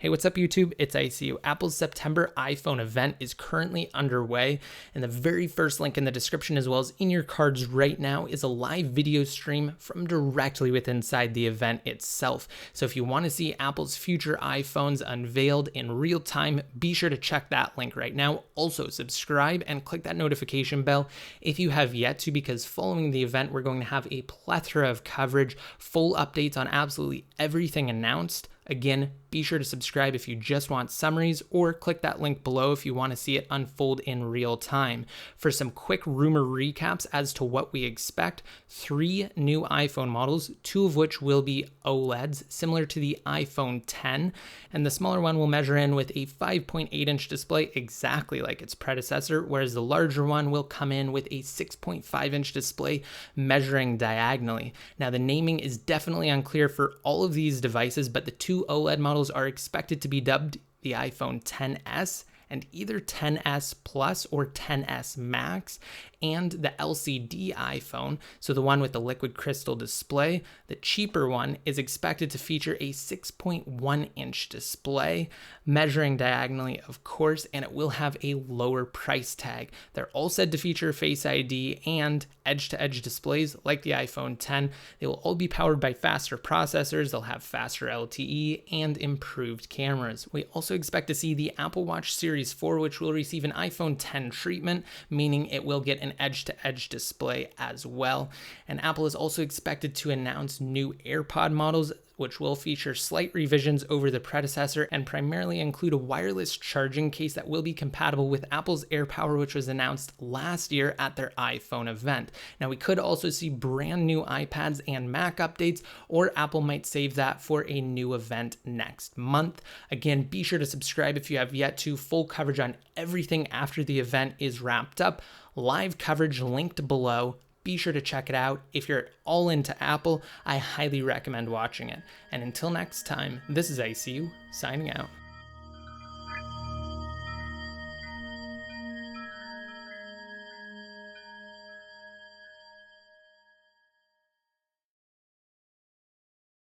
Hey, what's up YouTube? It's ICU. Apple's September iPhone event is currently underway, and the very first link in the description as well as in your cards right now is a live video stream from directly within inside the event itself. So if you want to see Apple's future iPhones unveiled in real time, be sure to check that link right now. Also subscribe and click that notification bell if you have yet to, because following the event, we're going to have a plethora of coverage, full updates on absolutely everything announced. Again, be sure to subscribe if you just want summaries, or click that link below if you want to see it unfold in real time. For some quick rumor recaps as to what we expect, 3 new iPhone models, 2 of which will be OLEDs, similar to the iPhone 10, and the smaller one will measure in with a 5.8-inch display, exactly like its predecessor, whereas the larger one will come in with a 6.5-inch display measuring diagonally. Now, the naming is definitely unclear for all of these devices, but the 2 OLED models are expected to be dubbed the iPhone XS and either XS Plus or XS Max, and the LCD iPhone, so the one with the liquid crystal display, the cheaper one, is expected to feature a 6.1-inch display, measuring diagonally, of course, and it will have a lower price tag. They're all said to feature Face ID and edge-to-edge displays like the iPhone X. They will all be powered by faster processors, they'll have faster LTE, and improved cameras. We also expect to see the Apple Watch Series 4, which will receive an iPhone X treatment, meaning it will get an edge-to-edge display as well. And Apple is also expected to announce new AirPod models, which will feature slight revisions over the predecessor and primarily include a wireless charging case that will be compatible with Apple's AirPower, which was announced last year at their iPhone event. Now, we could also see brand new iPads and Mac updates, or Apple might save that for a new event next month. Again, be sure to subscribe if you have yet to. Full coverage on everything after the event is wrapped up. Live coverage linked below. Be sure to check it out. If you're all into Apple, I highly recommend watching it. And until next time, this is ICU signing out.